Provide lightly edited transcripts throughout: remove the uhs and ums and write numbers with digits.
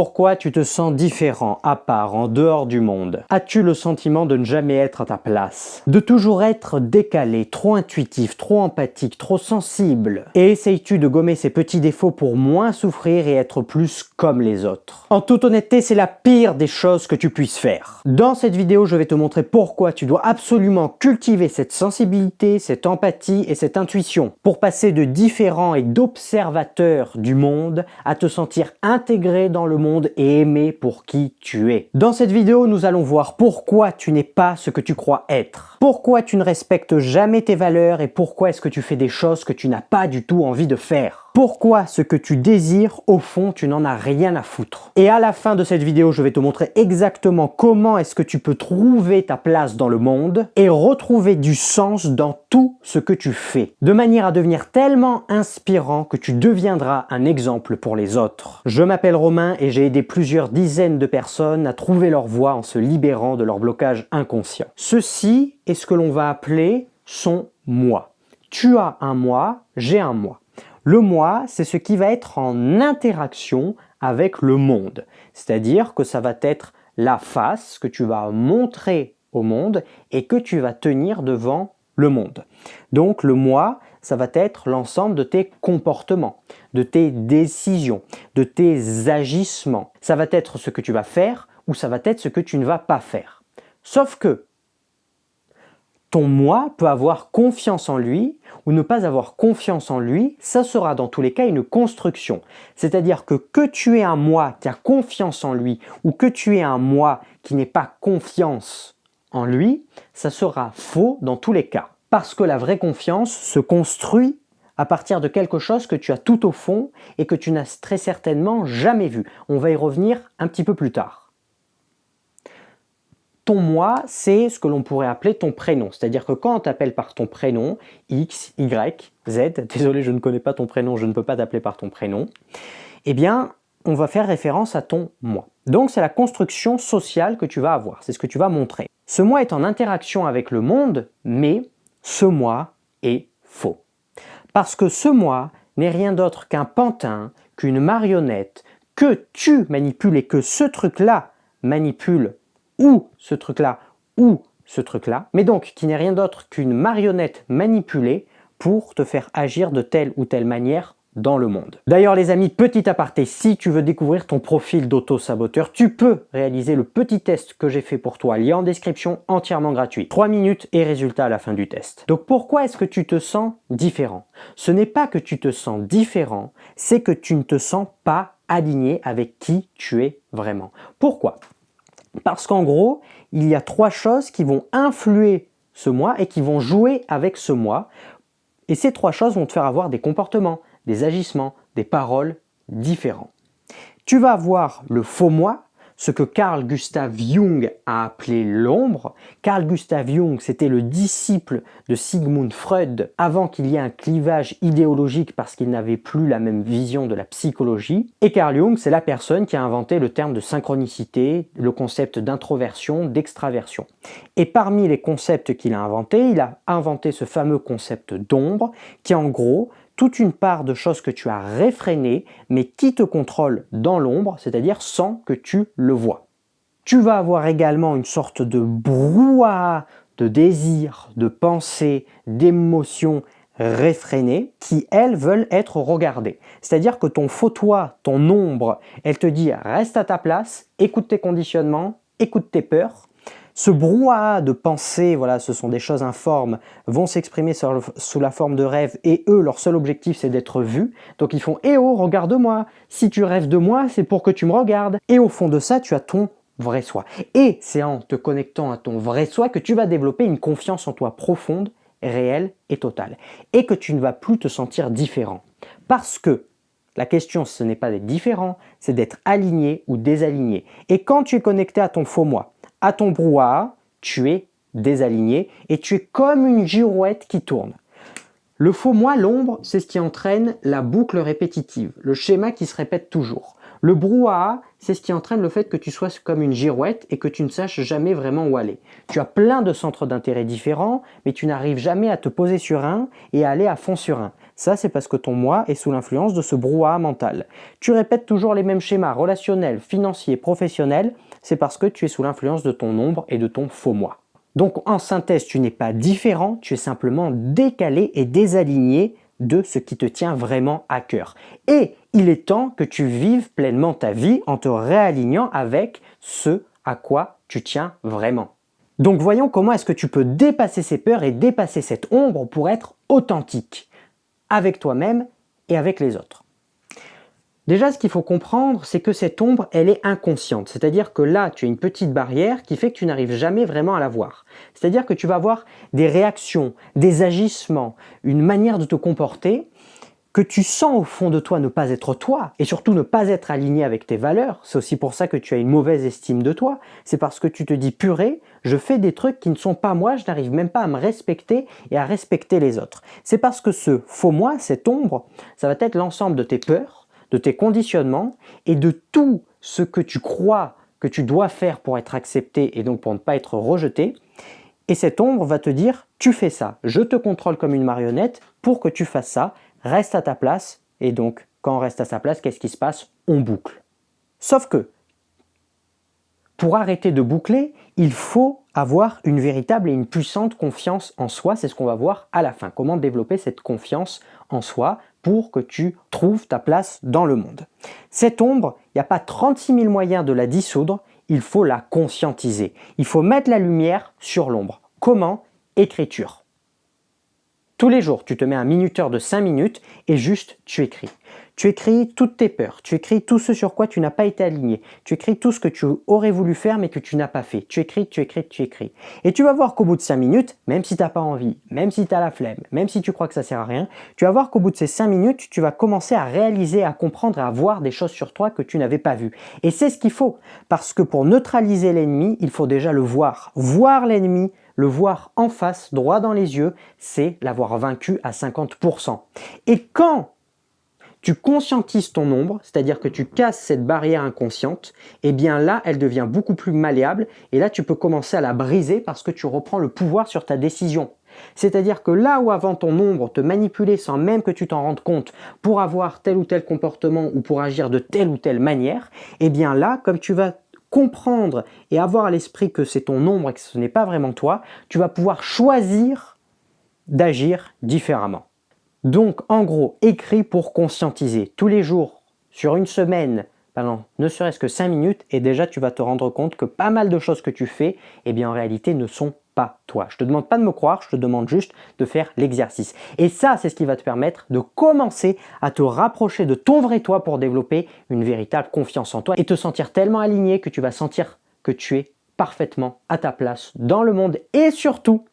Pourquoi tu te sens différent, à part, en dehors du monde? As-tu le sentiment de ne jamais être à ta place? De toujours être décalé, trop intuitif, trop empathique, trop sensible? Et essayes-tu de gommer ces petits défauts pour moins souffrir et être plus comme les autres? En toute honnêteté, c'est la pire des choses que tu puisses faire. Dans cette vidéo, je vais te montrer pourquoi tu dois absolument cultiver cette sensibilité, cette empathie et cette intuition pour passer de différent et d'observateur du monde à te sentir intégré dans le monde et aimé pour qui tu es. Dans cette vidéo, nous allons voir pourquoi tu n'es pas ce que tu crois être. Pourquoi tu ne respectes jamais tes valeurs et pourquoi est-ce que tu fais des choses que tu n'as pas du tout envie de faire. Pourquoi ce que tu désires, au fond, tu n'en as rien à foutre. Et à la fin de cette vidéo, je vais te montrer exactement comment est-ce que tu peux trouver ta place dans le monde et retrouver du sens dans tout ce que tu fais, de manière à devenir tellement inspirant que tu deviendras un exemple pour les autres. Je m'appelle Romain et j'ai aidé plusieurs dizaines de personnes à trouver leur voie en se libérant de leur blocage inconscient. Ceci est ce que l'on va appeler son moi. Tu as un moi, j'ai un moi. Le moi, c'est ce qui va être en interaction avec le monde. C'est-à-dire que ça va être la face que tu vas montrer au monde et que tu vas tenir devant le monde. Donc le moi, ça va être l'ensemble de tes comportements, de tes décisions, de tes agissements. Ça va être ce que tu vas faire ou ça va être ce que tu ne vas pas faire. Sauf que ton moi peut avoir confiance en lui ou ne pas avoir confiance en lui, ça sera dans tous les cas une construction. C'est-à-dire que tu aies un moi qui a confiance en lui ou que tu aies un moi qui n'ait pas confiance en lui, ça sera faux dans tous les cas. Parce que la vraie confiance se construit à partir de quelque chose que tu as tout au fond et que tu n'as très certainement jamais vu. On va y revenir un petit peu plus tard. Ton moi, c'est ce que l'on pourrait appeler ton prénom. C'est-à-dire que quand on t'appelle par ton prénom, X, Y, Z, désolé, je ne connais pas ton prénom, je ne peux pas t'appeler par ton prénom, eh bien, on va faire référence à ton moi. Donc, c'est la construction sociale que tu vas avoir, c'est ce que tu vas montrer. Ce moi est en interaction avec le monde, mais ce moi est faux. Parce que ce moi n'est rien d'autre qu'un pantin, qu'une marionnette, que tu manipules et que ce truc-là manipule ou ce truc-là, ou ce truc-là, mais donc qui n'est rien d'autre qu'une marionnette manipulée pour te faire agir de telle ou telle manière dans le monde. D'ailleurs les amis, petit aparté, si tu veux découvrir ton profil d'auto-saboteur, tu peux réaliser le petit test que j'ai fait pour toi, lien en description, entièrement gratuit. 3 minutes et résultat à la fin du test. Donc pourquoi est-ce que tu te sens différent? Ce n'est pas que tu te sens différent, c'est que tu ne te sens pas aligné avec qui tu es vraiment. Pourquoi? Parce qu'en gros, il y a 3 choses qui vont influer ce moi et qui vont jouer avec ce moi. Et ces 3 choses vont te faire avoir des comportements, des agissements, des paroles différents. Tu vas avoir le faux moi, ce que Carl Gustav Jung a appelé l'ombre. Carl Gustav Jung, c'était le disciple de Sigmund Freud avant qu'il y ait un clivage idéologique parce qu'il n'avait plus la même vision de la psychologie. Et Carl Jung, c'est la personne qui a inventé le terme de synchronicité, le concept d'introversion, d'extraversion. Et parmi les concepts qu'il a inventés, il a inventé ce fameux concept d'ombre qui en gros toute une part de choses que tu as réfrénées, mais qui te contrôlent dans l'ombre, c'est-à-dire sans que tu le vois. Tu vas avoir également une sorte de brouhaha de désirs, de pensées, d'émotions réfrénées qui, elles, veulent être regardées. C'est-à-dire que ton faux toi, ton ombre, elle te dit « reste à ta place, écoute tes conditionnements, écoute tes peurs ». Ce brouhaha de pensée, voilà, ce sont des choses informes, vont s'exprimer sous la forme de rêves et eux, leur seul objectif, c'est d'être vus. Donc ils font « Eh oh, regarde-moi, si tu rêves de moi, c'est pour que tu me regardes ». Et au fond de ça, tu as ton vrai soi. Et c'est en te connectant à ton vrai soi que tu vas développer une confiance en toi profonde, réelle et totale. Et que tu ne vas plus te sentir différent. Parce que la question, ce n'est pas d'être différent, c'est d'être aligné ou désaligné. Et quand tu es connecté à ton faux moi, à ton brouhaha, tu es désaligné et tu es comme une girouette qui tourne. Le faux moi, l'ombre, c'est ce qui entraîne la boucle répétitive, le schéma qui se répète toujours. Le brouhaha, c'est ce qui entraîne le fait que tu sois comme une girouette et que tu ne saches jamais vraiment où aller. Tu as plein de centres d'intérêt différents, mais tu n'arrives jamais à te poser sur un et à aller à fond sur un. Ça, c'est parce que ton moi est sous l'influence de ce brouhaha mental. Tu répètes toujours les mêmes schémas relationnels, financiers, professionnels, c'est parce que tu es sous l'influence de ton ombre et de ton faux moi. Donc en synthèse, tu n'es pas différent, tu es simplement décalé et désaligné de ce qui te tient vraiment à cœur. Et il est temps que tu vives pleinement ta vie en te réalignant avec ce à quoi tu tiens vraiment. Donc voyons comment est-ce que tu peux dépasser ces peurs et dépasser cette ombre pour être authentique avec toi-même et avec les autres. Déjà, ce qu'il faut comprendre, c'est que cette ombre, elle est inconsciente. C'est-à-dire que là, tu as une petite barrière qui fait que tu n'arrives jamais vraiment à la voir. C'est-à-dire que tu vas avoir des réactions, des agissements, une manière de te comporter que tu sens au fond de toi ne pas être toi et surtout ne pas être aligné avec tes valeurs. C'est aussi pour ça que tu as une mauvaise estime de toi. C'est parce que tu te dis purée, je fais des trucs qui ne sont pas moi, je n'arrive même pas à me respecter et à respecter les autres. C'est parce que ce faux moi, cette ombre, ça va être l'ensemble de tes peurs, de tes conditionnements et de tout ce que tu crois que tu dois faire pour être accepté et donc pour ne pas être rejeté. Et cette ombre va te dire, tu fais ça, je te contrôle comme une marionnette pour que tu fasses ça, reste à ta place. Et donc, quand on reste à sa place, qu'est-ce qui se passe? On boucle. Sauf que, pour arrêter de boucler, il faut avoir une véritable et une puissante confiance en soi. C'est ce qu'on va voir à la fin. Comment développer cette confiance en soi pour que tu trouves ta place dans le monde. Cette ombre, il n'y a pas 36 000 moyens de la dissoudre, il faut la conscientiser. Il faut mettre la lumière sur l'ombre. Comment? Écriture. Tous les jours, tu te mets un minuteur de 5 minutes et juste tu écris. Tu écris toutes tes peurs, tu écris tout ce sur quoi tu n'as pas été aligné, tu écris tout ce que tu aurais voulu faire mais que tu n'as pas fait. Tu écris, tu écris, tu écris. Et tu vas voir qu'au bout de 5 minutes, même si tu n'as pas envie, même si tu as la flemme, même si tu crois que ça sert à rien, tu vas voir qu'au bout de ces 5 minutes, tu vas commencer à réaliser, à comprendre et à voir des choses sur toi que tu n'avais pas vues. Et c'est ce qu'il faut, parce que pour neutraliser l'ennemi, il faut déjà le voir. Voir l'ennemi, le voir en face, droit dans les yeux, c'est l'avoir vaincu à 50%. Et quand tu conscientises ton ombre, c'est-à-dire que tu casses cette barrière inconsciente, et bien là, elle devient beaucoup plus malléable, et là, tu peux commencer à la briser parce que tu reprends le pouvoir sur ta décision. C'est-à-dire que là où avant ton ombre te manipulait sans même que tu t'en rendes compte pour avoir tel ou tel comportement ou pour agir de telle ou telle manière, et bien là, comme tu vas comprendre et avoir à l'esprit que c'est ton ombre et que ce n'est pas vraiment toi, tu vas pouvoir choisir d'agir différemment. Donc en gros, écris pour conscientiser. Tous les jours, sur une semaine, pendant ne serait-ce que 5 minutes, et déjà tu vas te rendre compte que pas mal de choses que tu fais, eh bien en réalité ne sont pas toi. Je te demande pas de me croire, je te demande juste de faire l'exercice. Et ça, c'est ce qui va te permettre de commencer à te rapprocher de ton vrai toi pour développer une véritable confiance en toi et te sentir tellement aligné que tu vas sentir que tu es parfaitement à ta place dans le monde et surtout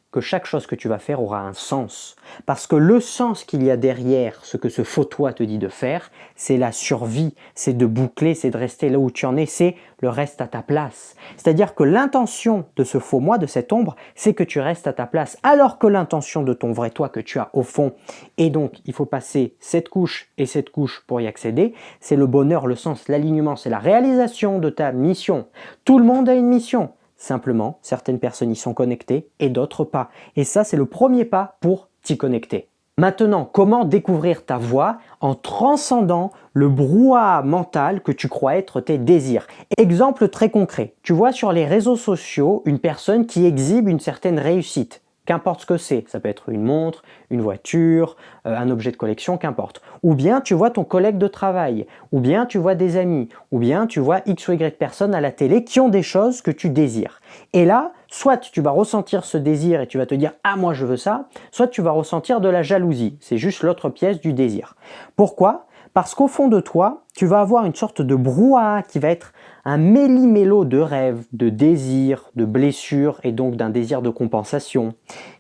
que chaque chose que tu vas faire aura un sens. Parce que le sens qu'il y a derrière ce que ce faux toi te dit de faire, c'est la survie, c'est de boucler, c'est de rester là où tu en es, c'est le reste à ta place. C'est-à-dire que l'intention de ce faux moi, de cette ombre, c'est que tu restes à ta place, alors que l'intention de ton vrai toi que tu as au fond, et donc il faut passer cette couche et cette couche pour y accéder, c'est le bonheur, le sens, l'alignement, c'est la réalisation de ta mission. Tout le monde a une mission. Simplement, certaines personnes y sont connectées et d'autres pas. Et ça, c'est le premier pas pour t'y connecter. Maintenant, comment découvrir ta voix en transcendant le brouhaha mental que tu crois être tes désirs? Exemple très concret. Tu vois sur les réseaux sociaux une personne qui exhibe une certaine réussite. Qu'importe ce que c'est, ça peut être une montre, une voiture, un objet de collection, qu'importe. Ou bien tu vois ton collègue de travail, ou bien tu vois des amis, ou bien tu vois X ou Y personnes à la télé qui ont des choses que tu désires. Et là, soit tu vas ressentir ce désir et tu vas te dire « Ah, moi je veux ça », soit tu vas ressentir de la jalousie. C'est juste l'autre pièce du désir. Pourquoi ? Parce qu'au fond de toi, tu vas avoir une sorte de brouhaha qui va être un méli-mélo de rêves, de désirs, de blessures et donc d'un désir de compensation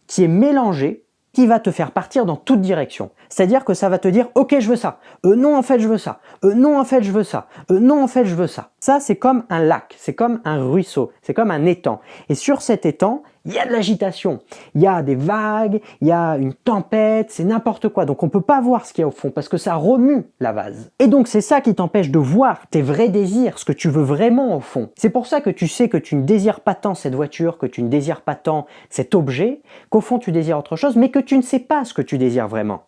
qui est mélangé, qui va te faire partir dans toute direction. C'est-à-dire que ça va te dire « Ok, je veux ça. Non, en fait, je veux ça. Non, en fait, je veux ça. Non, en fait, je veux ça. » Ça, c'est comme un lac, c'est comme un ruisseau, c'est comme un étang. Et sur cet étang, il y a de l'agitation, il y a des vagues, il y a une tempête, c'est n'importe quoi. Donc on ne peut pas voir ce qu'il y a au fond parce que ça remue la vase. Et donc c'est ça qui t'empêche de voir tes vrais désirs, ce que tu veux vraiment au fond. C'est pour ça que tu sais que tu ne désires pas tant cette voiture, que tu ne désires pas tant cet objet, qu'au fond tu désires autre chose, mais que tu ne sais pas ce que tu désires vraiment.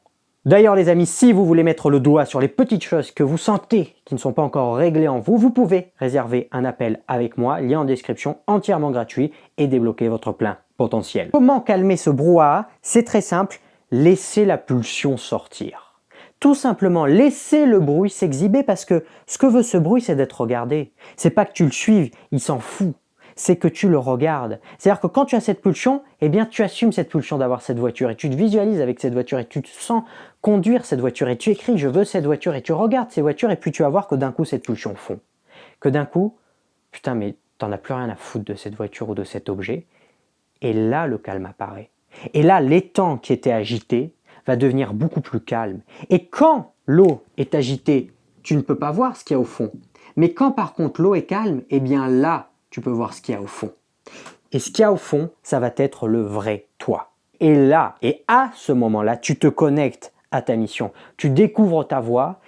D'ailleurs les amis, si vous voulez mettre le doigt sur les petites choses que vous sentez qui ne sont pas encore réglées en vous, vous pouvez réserver un appel avec moi, lien en description, entièrement gratuit et débloquer votre plein potentiel. Comment calmer ce brouhaha? C'est très simple, laissez la pulsion sortir. Tout simplement, laissez le bruit s'exhiber parce que ce que veut ce bruit, c'est d'être regardé. C'est pas que tu le suives, il s'en fout. C'est que tu le regardes. C'est-à-dire que quand tu as cette pulsion, eh bien tu assumes cette pulsion d'avoir cette voiture et tu te visualises avec cette voiture et tu te sens conduire cette voiture et tu écris « je veux cette voiture » et tu regardes ces voitures et puis tu vas voir que d'un coup cette pulsion fond. Que d'un coup, putain mais t'en as plus rien à foutre de cette voiture ou de cet objet et là le calme apparaît. Et là l'étang qui était agité va devenir beaucoup plus calme. Et quand l'eau est agitée, tu ne peux pas voir ce qu'il y a au fond. Mais quand par contre l'eau est calme, eh bien là, tu peux voir ce qu'il y a au fond. Et ce qu'il y a au fond, ça va être le vrai toi. Et là, et à ce moment-là, tu te connectes à ta mission. Tu découvres ta voie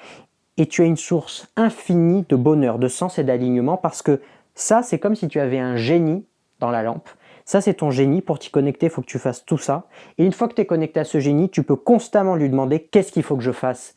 et tu as une source infinie de bonheur, de sens et d'alignement parce que ça, c'est comme si tu avais un génie dans la lampe. Ça, c'est ton génie. Pour t'y connecter, il faut que tu fasses tout ça. Et une fois que tu es connecté à ce génie, tu peux constamment lui demander qu'est-ce qu'il faut que je fasse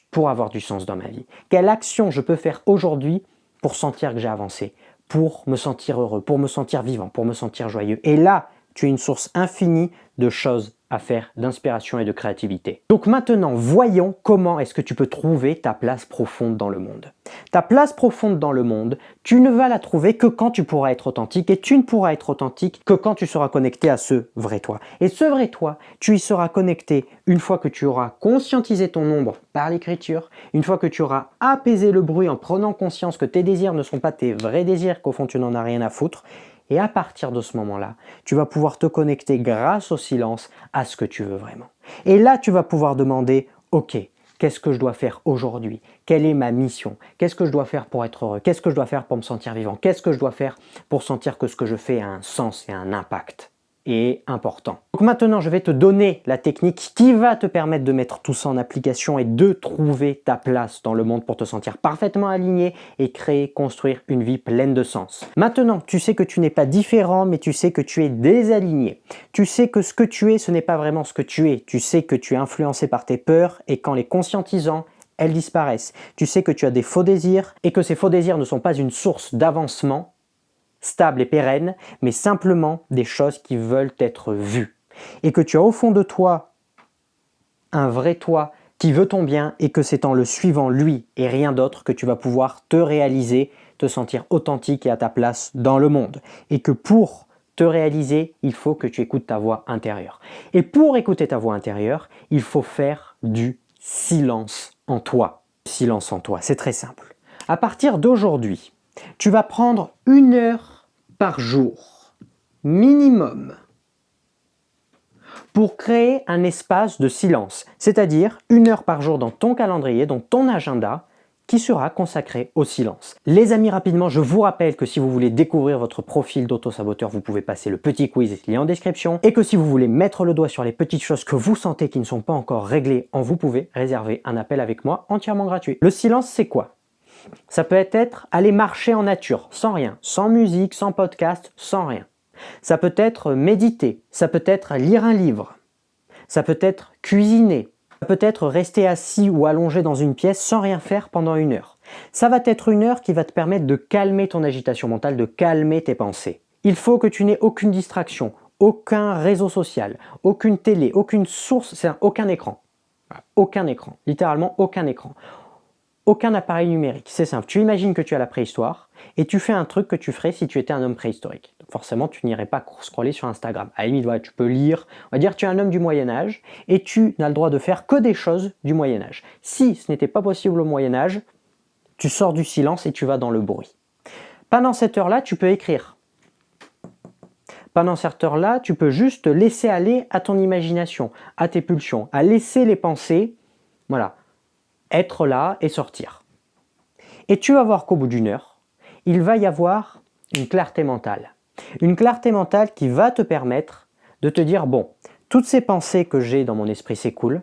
pour avoir du sens dans ma vie. Quelle action je peux faire aujourd'hui pour sentir que j'ai avancé, pour me sentir heureux, pour me sentir vivant, pour me sentir joyeux. Et là, tu as une source infinie de choses à faire, d'inspiration et de créativité. Donc maintenant, voyons comment est-ce que tu peux trouver ta place profonde dans le monde. Ta place profonde dans le monde, tu ne vas la trouver que quand tu pourras être authentique et tu ne pourras être authentique que quand tu seras connecté à ce vrai toi. Et ce vrai toi, tu y seras connecté une fois que tu auras conscientisé ton ombre par l'écriture, une fois que tu auras apaisé le bruit en prenant conscience que tes désirs ne sont pas tes vrais désirs, qu'au fond tu n'en as rien à foutre. Et à partir de ce moment-là, tu vas pouvoir te connecter grâce au silence à ce que tu veux vraiment. Et là, tu vas pouvoir demander, ok, qu'est-ce que je dois faire aujourd'hui? Quelle est ma mission? Qu'est-ce que je dois faire pour être heureux? Qu'est-ce que je dois faire pour me sentir vivant? Qu'est-ce que je dois faire pour sentir que ce que je fais a un sens et un impact? Et important. Donc maintenant, je vais te donner la technique qui va te permettre de mettre tout ça en application et de trouver ta place dans le monde pour te sentir parfaitement aligné et créer, construire une vie pleine de sens. Maintenant, tu sais que tu n'es pas différent, mais tu sais que tu es désaligné. Tu sais que ce que tu es, ce n'est pas vraiment ce que tu es. Tu sais que tu es influencé par tes peurs et qu'en les conscientisant, elles disparaissent. Tu sais que tu as des faux désirs et que ces faux désirs ne sont pas une source d'avancement stable et pérenne, mais simplement des choses qui veulent être vues. Et que tu as au fond de toi un vrai toi qui veut ton bien et que c'est en le suivant lui et rien d'autre que tu vas pouvoir te réaliser, te sentir authentique et à ta place dans le monde. Et que pour te réaliser, il faut que tu écoutes ta voix intérieure. Et pour écouter ta voix intérieure, il faut faire du silence en toi. Silence en toi, c'est très simple. À partir d'aujourd'hui, tu vas prendre 1 heure par jour, minimum, pour créer un espace de silence, c'est-à-dire 1 heure par jour dans ton calendrier, dans ton agenda, qui sera consacré au silence. Les amis, rapidement, je vous rappelle que si vous voulez découvrir votre profil d'auto-saboteur, vous pouvez passer le petit quiz, lien en description, et que si vous voulez mettre le doigt sur les petites choses que vous sentez qui ne sont pas encore réglées en vous, pouvez réserver un appel avec moi entièrement gratuit. Le silence, c'est quoi? Ça peut être aller marcher en nature, sans rien, sans musique, sans podcast, sans rien. Ça peut être méditer, ça peut être lire un livre, ça peut être cuisiner, ça peut être rester assis ou allongé dans une pièce sans rien faire pendant 1 heure. Ça va être 1 heure qui va te permettre de calmer ton agitation mentale, de calmer tes pensées. Il faut que tu n'aies aucune distraction, aucun réseau social, aucune télé, aucune source, aucun écran. Aucun écran, littéralement aucun écran. Aucun appareil numérique, c'est simple. Tu imagines que tu es à la préhistoire et tu fais un truc que tu ferais si tu étais un homme préhistorique. Donc forcément, tu n'irais pas scroller sur Instagram. À la limite, voilà, tu peux lire. On va dire que tu es un homme du Moyen-Âge et tu n'as le droit de faire que des choses du Moyen-Âge. Si ce n'était pas possible au Moyen-Âge, tu sors du silence et tu vas dans le bruit. Pendant cette heure-là, tu peux écrire. Pendant cette heure-là, tu peux juste te laisser aller à ton imagination, à tes pulsions, à laisser les pensées, voilà, être là et sortir. Et tu vas voir qu'au bout d'1 heure, il va y avoir une clarté mentale. Une clarté mentale qui va te permettre de te dire, bon, toutes ces pensées que j'ai dans mon esprit, c'est cool,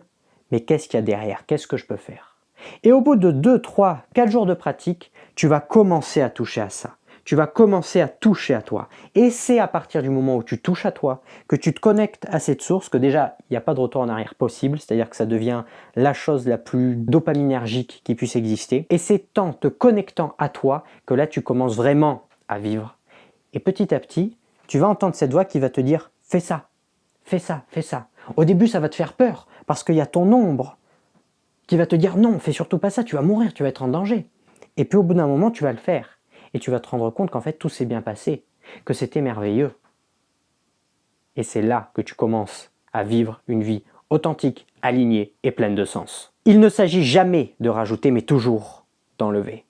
mais qu'est-ce qu'il y a derrière? Qu'est-ce que je peux faire? Et au bout de 2, 3, 4 jours de pratique, tu vas commencer à toucher à ça. tu vas commencer à toucher à toi. Et c'est à partir du moment où tu touches à toi, que tu te connectes à cette source, que déjà, il n'y a pas de retour en arrière possible, c'est-à-dire que ça devient la chose la plus dopaminergique qui puisse exister. Et c'est en te connectant à toi que là, tu commences vraiment à vivre. Et petit à petit, tu vas entendre cette voix qui va te dire « fais ça, fais ça, fais ça ». Au début, ça va te faire peur, parce qu'il y a ton ombre qui va te dire « non, fais surtout pas ça, tu vas mourir, tu vas être en danger ». Et puis au bout d'un moment, tu vas le faire. Et tu vas te rendre compte qu'en fait, tout s'est bien passé, que c'était merveilleux. Et c'est là que tu commences à vivre une vie authentique, alignée et pleine de sens. Il ne s'agit jamais de rajouter, mais toujours d'enlever.